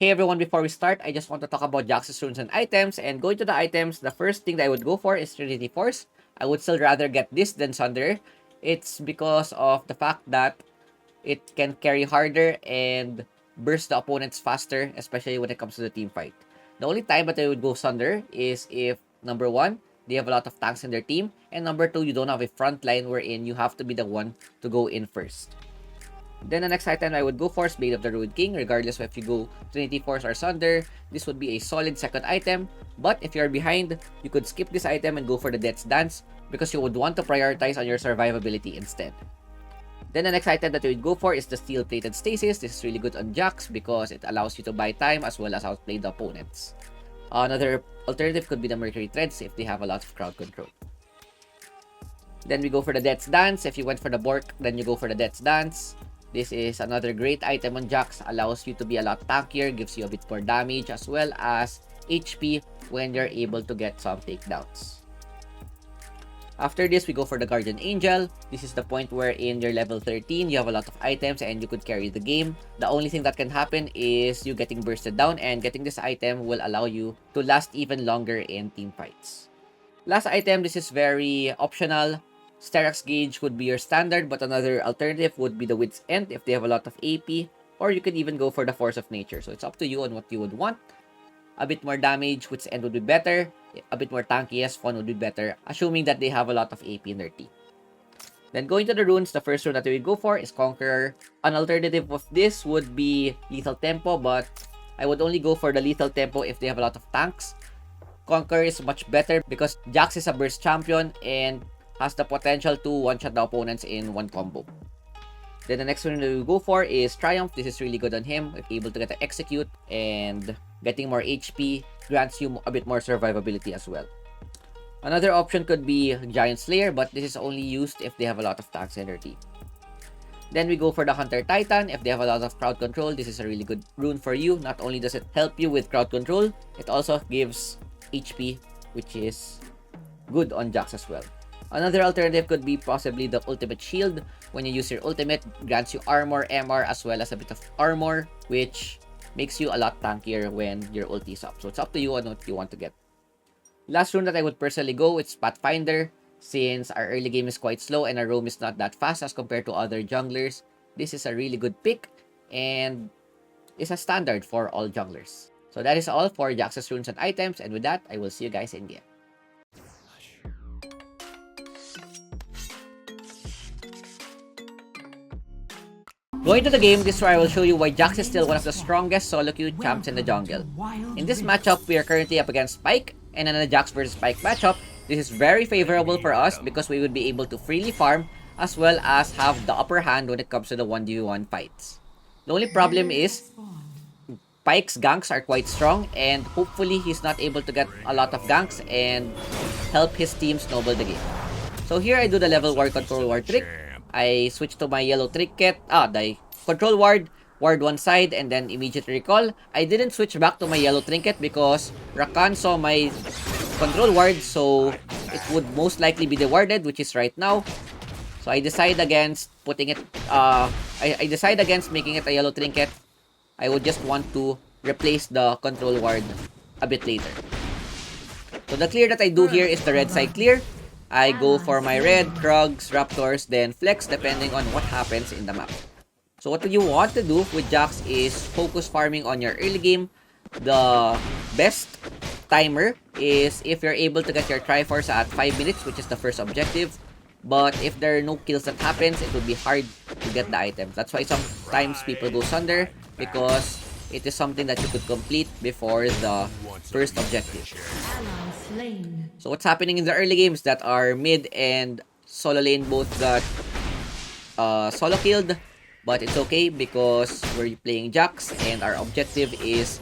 Hey everyone, before we start, I just want to talk about Jax's runes and items. And going to the items, the first thing that I would go for is Trinity Force. I would still rather get this than Sunder. It's because of the fact that it can carry harder and burst the opponents faster, especially when it comes to the team fight. The only time that I would go Sunder is if, number one, they have a lot of tanks in their team, and number two, you don't have a front line wherein you have to be the one to go in first. Then the next item I would go for is Blade of the Ruined King. Regardless of if you go Trinity Force or Sunder, this would be a solid second item. But if you're behind, you could skip this item and go for the Death's Dance because you would want to prioritize on your survivability instead. Then the next item that you would go for is the Steel Plated Stasis. This is really good on Jax because it allows you to buy time as well as outplay the opponents. Another alternative could be the Mercury Threads if they have a lot of crowd control. Then we go for the Death's Dance. If you went for the Bork, then you go for the Death's Dance. This is another great item on Jax, allows you to be a lot tankier, gives you a bit more damage as well as HP when you're able to get some takedowns. After this, we go for the Guardian Angel. This is the point where in your level 13, you have a lot of items and you could carry the game. The only thing that can happen is you getting bursted down, and getting this item will allow you to last even longer in team fights. Last item, this is very optional. Steraks Gauge would be your standard, but another alternative would be the Wit's End if they have a lot of AP, or you could even go for the Force of Nature. So it's up to you on what you would want. A bit more damage, Wit's End would be better. A bit more tanky, yes, Fun would be better, assuming that they have a lot of AP in their team. Then going to the runes, the first rune that we would go for is Conqueror. An alternative of this would be Lethal Tempo, but I would only go for the Lethal Tempo if they have a lot of tanks. Conqueror is much better because Jax is a burst champion and has the potential to one-shot the opponents in one combo. Then the next one that we go for is Triumph. This is really good on him, able to get the execute, and getting more HP grants you a bit more survivability as well. Another option could be Giant Slayer, but this is only used if they have a lot of tanks in their team. Then we go for the Hunter Titan. If they have a lot of crowd control, this is a really good rune for you. Not only does it help you with crowd control, it also gives HP, which is good on Jax as well. Another alternative could be possibly the Ultimate Shield. When you use your ultimate, grants you armor, MR, as well as a bit of armor, which makes you a lot tankier when your ulti is up. So it's up to you on what you want to get. Last rune that I would personally go is Pathfinder. Since our early game is quite slow and our roam is not that fast as compared to other junglers, this is a really good pick and is a standard for all junglers. So that is all for Jax's runes and items, and with that, I will see you guys in the end. Going to the game, this is where I will show you why Jax is still one of the strongest solo queue champs in the jungle. In this matchup, we are currently up against Spike, and in a Jax vs Spike matchup, this is very favorable for us because we would be able to freely farm as well as have the upper hand when it comes to the 1v1 fights. The only problem is, Spike's ganks are quite strong, and hopefully he's not able to get a lot of ganks and help his team snowball the game. So here I do the level ward control ward trick. I switch to my yellow trinket, the control ward, ward one side, and then immediately recall. I didn't switch back to my yellow trinket because Rakan saw my control ward, so it would most likely be dewarded, which is right now. So I decide against putting it, I decide against making it a yellow trinket. I would just want to replace the control ward a bit later. So the clear that I do here is the red side clear. I go for my red, Krugs, Raptors, then flex depending on what happens in the map. So what you want to do with Jax is focus farming on your early game. The best timer is if you're able to get your Triforce at 5 minutes, which is the first objective. But if there are no kills that happens, it would be hard to get the items. That's why sometimes people go Sunder, because it is something that you could complete before the first objective. So what's happening in the early games that are mid and solo lane both got solo killed, but it's okay because we're playing Jax and our objective is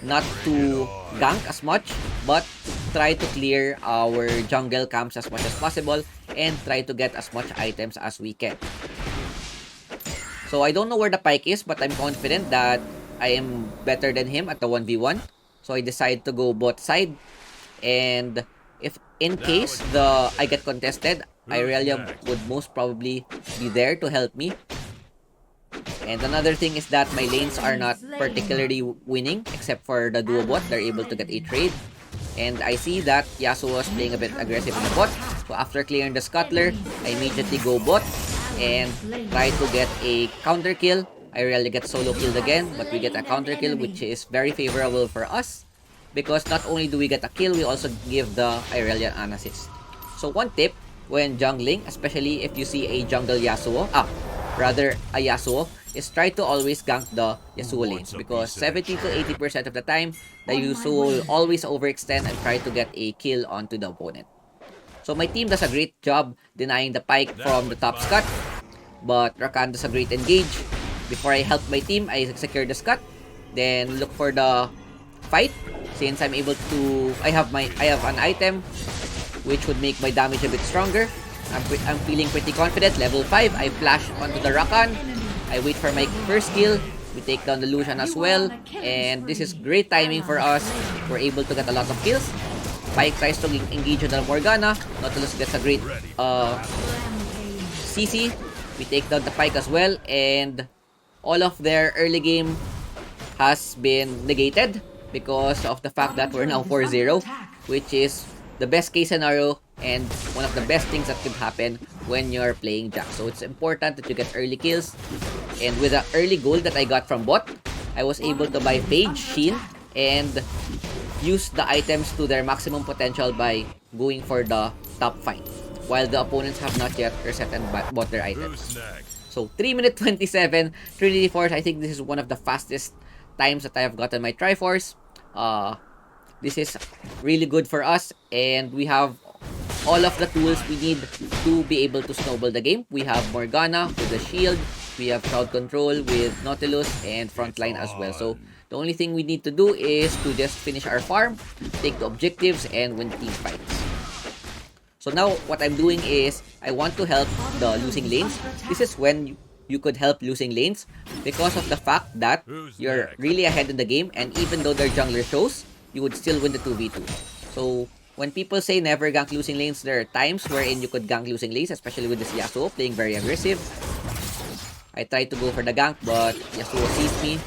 not to gank as much, but try to clear our jungle camps as much as possible and try to get as much items as we can. So I don't know where the Pyke is, but I'm confident that I am better than him at the 1v1. So I decide to go bot side, and if in case I get contested, Irelia would most probably be there to help me. And another thing is that my lanes are not particularly winning, except for the duo bot. They're able to get a trade. And I see that Yasuo was playing a bit aggressive in the bot. So after clearing the scuttler, I immediately go bot and try to get a counter kill. I rarely get solo killed again, but we get a counter kill, which is very favorable for us. Because not only do we get a kill, we also give the Irelia an assist. So one tip when jungling, especially if you see a jungle Yasuo, a Yasuo, is try to always gank the Yasuo lanes. Because 70 to 80% of the time, the Yasuo will always overextend and try to get a kill onto the opponent. So my team does a great job denying the pike from the top scut, but Rakan does a great engage. Before I help my team, I secure the scut, then look for the fight. Since I'm able to, I have an item which would make my damage a bit stronger. I'm feeling pretty confident. Level 5, I flash onto the Rakan. I wait for my first kill. We take down the Lucian as well, and this is great timing for us. We're able to get a lot of kills. Pike tries to engage with the Morgana. Nautilus gets a great CC. We take down the Pike as well, and all of their early game has been negated because of the fact that we're now 4-0, which is the best case scenario and one of the best things that could happen when you're playing Jax. So it's important that you get early kills. And with the early gold that I got from bot, I was able to buy Phage, Sheen, and use the items to their maximum potential by going for the top fight, while the opponents have not yet reset and bought their items. So 3 minute 27, Trinity Force. I think this is one of the fastest times that I have gotten my Triforce. This is really good for us, and we have all of the tools we need to be able to snowball the game. We have Morgana with the shield, we have crowd control with Nautilus, and frontline as well. So the only thing we need to do is to just finish our farm, take the objectives, and win team fights. So now what I'm doing is I want to help the losing lanes. This is when you could help losing lanes because of the fact that you're really ahead in the game, and even though their jungler shows, you would still win the 2v2. So when people say never gank losing lanes, there are times wherein you could gank losing lanes, especially with this Yasuo playing very aggressive. I tried to go for the gank, but Yasuo sees me.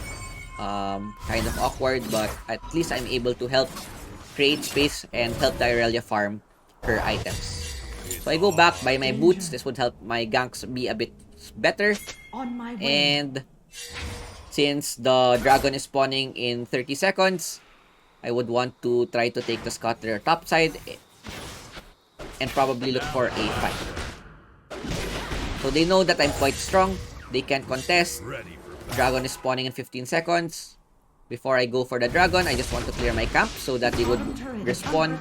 Kind of awkward, but at least I'm able to help create space and help the Irelia farm her items. So I go back, buy my boots. This would help my ganks be a bit better. And since the dragon is spawning in 30 seconds, I would want to try to take the scatter top side and probably look for a fight. So they know that I'm quite strong. They can't contest. Dragon is spawning in 15 seconds. Before I go for the dragon, I just want to clear my camp so that they would respawn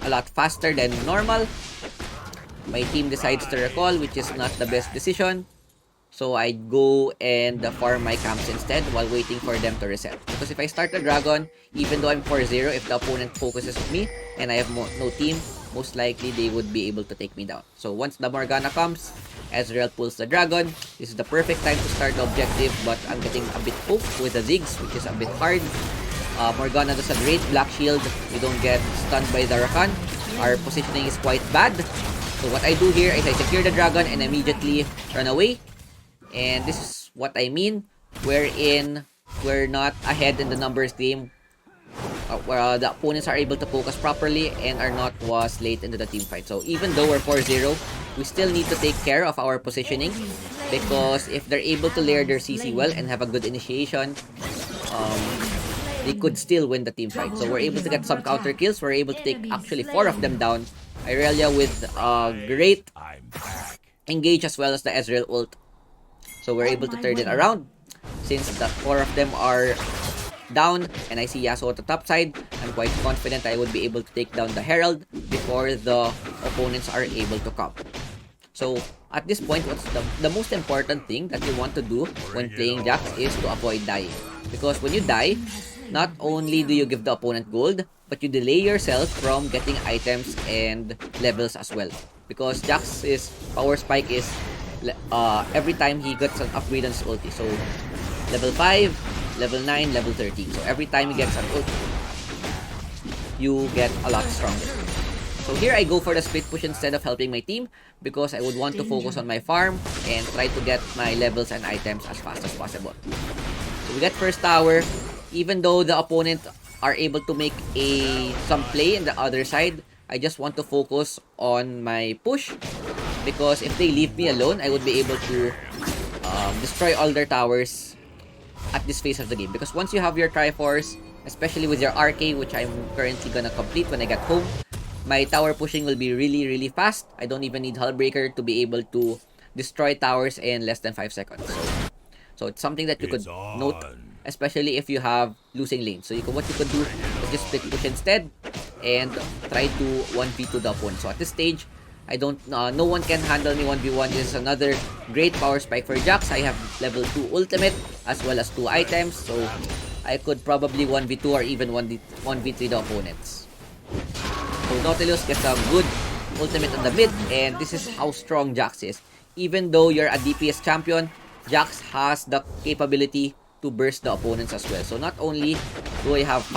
a lot faster than normal. My team decides to recall, which is not the best decision. So I go and farm my camps instead while waiting for them to reset. Because if I start the dragon, even though I'm 4-0, if the opponent focuses on me and I have no team, most likely they would be able to take me down. So once the Morgana comes, Ezreal pulls the dragon. This is the perfect time to start the objective, but I'm getting a bit poked with the Ziggs, which is a bit hard. Morgana does a great black shield. We don't get stunned by the Rakan. Our positioning is quite bad. So what I do here is I secure the dragon and immediately run away. And this is what I mean, wherein we're not ahead in the numbers game, where the opponents are able to focus properly and are not was late into the team fight. So even though we're 4-0, we still need to take care of our positioning, because if they're able to layer their CC well and have a good initiation, they could still win the team fight. So we're able to get some counter kills. We're able to take actually 4 of them down. Irelia with great engage as well as the Ezreal ult. So we're able to turn it around. Since the 4 of them are down and I see Yasuo at the top side, I'm quite confident I would be able to take down the Herald before the opponents are able to come. So at this point, what's the most important thing that you want to do when playing Jax is to avoid dying. Because when you die, not only do you give the opponent gold, but you delay yourself from getting items and levels as well. Because Jax's power spike is every time he gets an upgrade on his ulti. So level 5, level 9, level 13. So every time he gets an ulti, you get a lot stronger. So here I go for the split push instead of helping my team because I would want to focus on my farm and try to get my levels and items as fast as possible. So we get first tower. Even though the opponent are able to make some play in the other side, I just want to focus on my push because if they leave me alone, I would be able to destroy all their towers at this phase of the game. Because once you have your Triforce, especially with your RK, which I'm currently gonna complete when I get home, my tower pushing will be really fast. I don't even need Hullbreaker to be able to destroy towers in less than 5 seconds. So it's something that you could note, especially if you have losing lanes. So what you could do is just split push instead and try to 1v2 the opponent. So at this stage, no one can handle me 1v1. This is another great power spike for Jax. I have level 2 ultimate as well as 2 items. So I could probably 1v2 or even 1v3 the opponents. So Nautilus gets a good ultimate on the mid, and this is how strong Jax is. Even though you're a DPS champion, Jax has the capability to burst the opponents as well. So not only do I have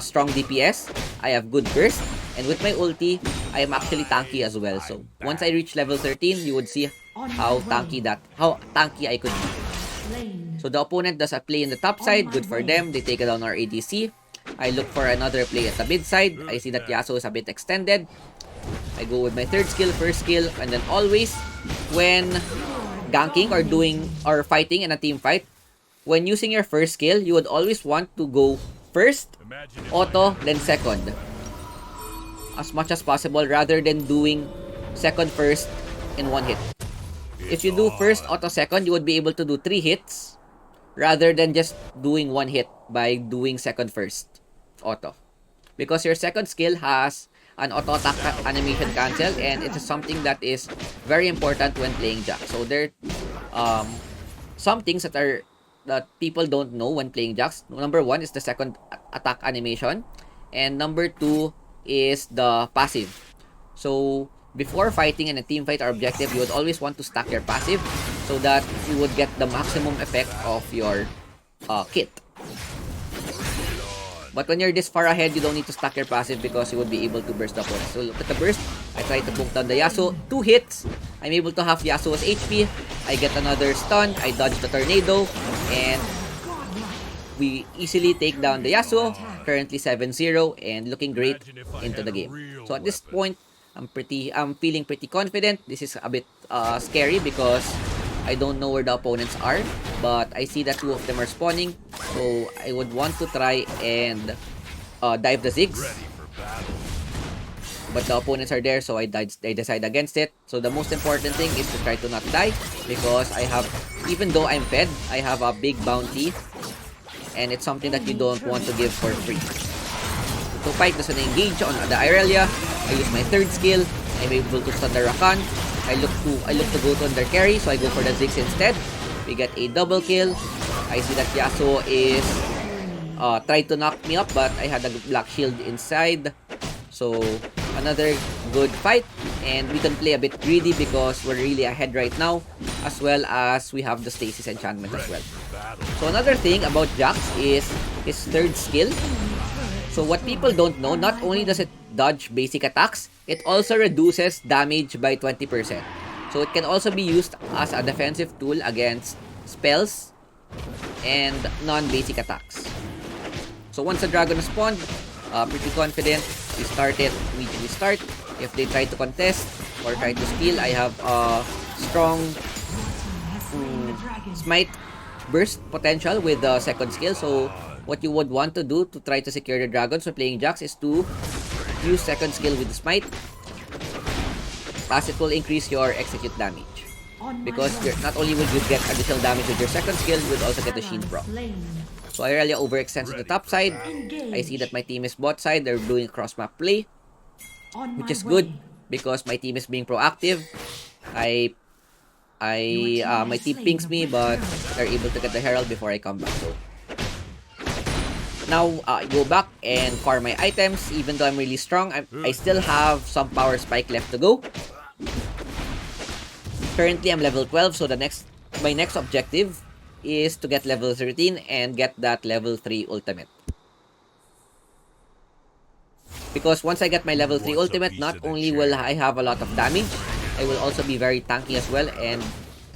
strong DPS, I have good burst, and with my ulti, I am actually tanky as well. So once I reach level 13, you would see how tanky I could be. So the opponent does a play in the top side, good for them. They take down our ADC. I look for another play at the mid side. I see that Yasuo is a bit extended. I go with my third skill, first skill, and then always when ganking or fighting in a team fight, when using your first skill, you would always want to go first, auto, then second. As much as possible rather than doing second first in one hit. If you do first, auto, second, you would be able to do 3 hits rather than just doing 1 hit by doing second first auto. Because your second skill has an auto attack animation cancel, and it is something that is very important when playing Jax. So there some things that people don't know when playing Jax. Number 1 is the second attack animation, and number 2 is the passive. So before fighting in a team fight or objective, you would always want to stack your passive so that you would get the maximum effect of your kit. But when you're this far ahead, you don't need to stack your passive because you would be able to burst the opponent. So look at the burst. I try to poke down the Yasuo. 2 hits. I'm able to half Yasuo's HP. I get another stun. I dodge the tornado. And we easily take down the Yasuo. Currently 7-0 and looking great into the game. So at this point, I'm feeling pretty confident. This is a bit scary because I don't know where the opponents are, but I see that 2 of them are spawning, so I would want to try and dive the Ziggs. But the opponents are there, so I decide against it. So the most important thing is to try to not die because even though I'm fed, I have a big bounty, and it's something that you don't want to give for free. To fight, doesn't engage on the Irelia. I use my third skill. I'm able to stun the Rakan. I look to go to under carry, so I go for the Ziggs instead. We get a double kill. I see that Yasuo is tried to knock me up, but I had a black shield inside. So another good fight, and we can play a bit greedy because we're really ahead right now, as well as we have the stasis enchantment as well. So another thing about Jax is his third skill. So what people don't know, not only does it dodge basic attacks, it also reduces damage by 20%. So it can also be used as a defensive tool against spells and non-basic attacks. So once the dragon is spawned, pretty confident, we start. If they try to contest or try to steal, I have a strong smite burst potential with the second skill. So what you would want to do to try to secure the dragons when playing Jax is to use second skill with the smite, as it will increase your execute damage. Because not only will you get additional damage with your second skill, you will also get the shield proc. So I really overextend to the top side. I see that my team is bot side. They're doing a cross map play, which is good because my team is being proactive. My team pings me, but they're able to get the herald before I come back. So now I go back and farm my items. Even though I'm really strong, I still have some power spike left to go. Currently, I'm level 12, so my next objective is to get level 13 and get that level 3 ultimate. Because once I get my level 3 ultimate, not only will I have a lot of damage, I will also be very tanky as well and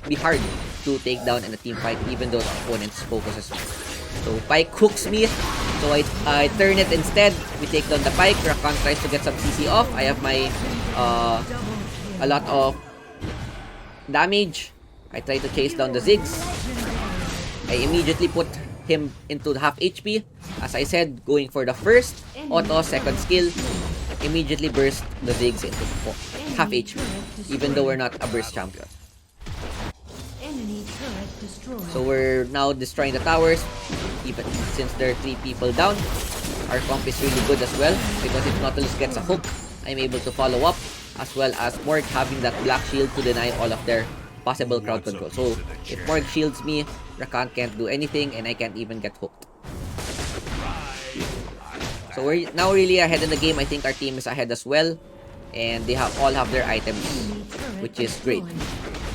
be hard to take down in a team fight even though the opponent's focus is. So Pike hooks me, so I turn it instead. We take down the Pike. Rakan tries to get some CC off. I have my a lot of damage. I try to chase down the Ziggs. I immediately put him into the half HP. As I said, going for the first auto, second skill, immediately burst the Ziggs into half HP, even though we're not a burst champion. So we're now destroying the towers, even since there are 3 people down. Our comp is really good as well, because if Nautilus gets a hook, I'm able to follow up, as well as Morg having that black shield to deny all of their possible crowd control. So if Morg shields me, Rakan can't do anything and I can't even get hooked. So we're now really ahead in the game. I think our team is ahead as well, and they all have their items, which is great.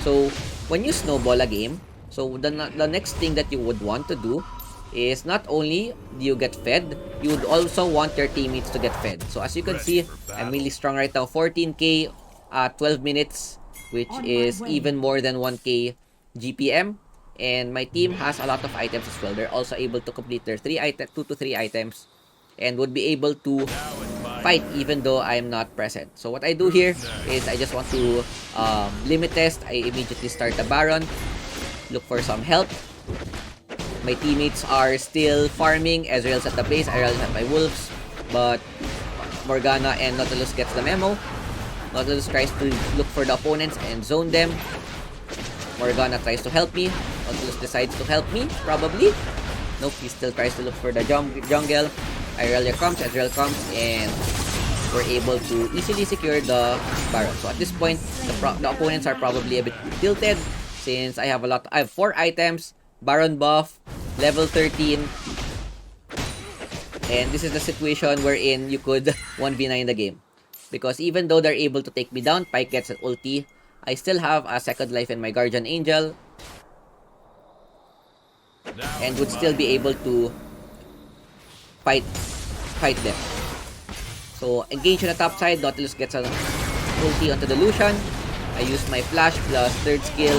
So when you snowball a game, so the next thing that you would want to do is not only do you get fed, you would also want your teammates to get fed. So as you can see, I'm really strong right now. 14k 12 minutes, which is even more than 1k GPM. And my team has a lot of items as well. They're also able to complete their 2 to 3 items and would be able to fight even though I'm not present. So what I do here is I just want to limit test. I immediately start the Baron, look for some help. My teammates are still farming. Ezreal's at the base, Ezreal's at my wolves, but Morgana and Nautilus gets the memo. Nautilus tries to look for the opponents and zone them. Morgana tries to help me. Nautilus decides to help me, probably. Nope, he still tries to look for the jungle. Irelia comes, Ezreal comes, and we're able to easily secure the Baron. So at this point, the opponents are probably a bit tilted since I have 4 items, Baron buff, level 13, and this is the situation wherein you could 1v9 the game. Because even though they're able to take me down, Pike gets an ulti, I still have a second life in my Guardian Angel, and would still be able to fight them. So engage on the top side, Nautilus gets an ulti onto the Lucian. I use my flash plus third skill.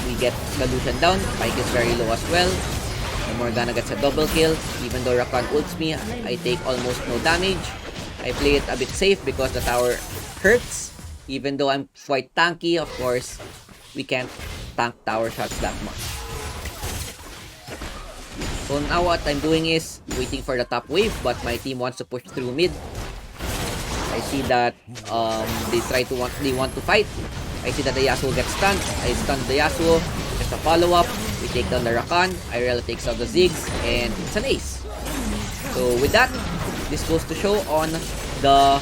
We get the Lucian down. Pike is very low as well. And Morgana gets a double kill. Even though Rakan ults me, I take almost no damage. I play it a bit safe because the tower hurts. Even though I'm quite tanky, of course, we can't tank tower shots that much. So now what I'm doing is waiting for the top wave, but my team wants to push through mid. I see that they want to fight. I see that the Yasuo gets stunned. I stun the Yasuo. Just a follow-up. We take down the Rakan. Irelia takes out the Ziggs, and it's an ace. So with that, this goes to show on the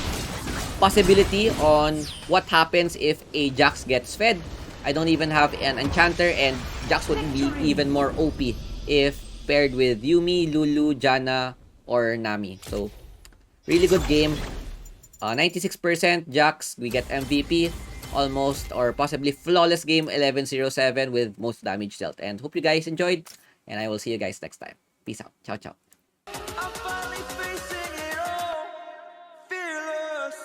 possibility on what happens if a Jax gets fed. I don't even have an Enchanter, and Jax would be even more OP if paired with Yumi, Lulu, Janna, or Nami. So, really good game. 96% Jax, we get MVP. Almost or possibly flawless game, 11-0-7 with most damage dealt. And hope you guys enjoyed, and I will see you guys next time. Peace out. Ciao, ciao. I'm finally facing it all, fearless.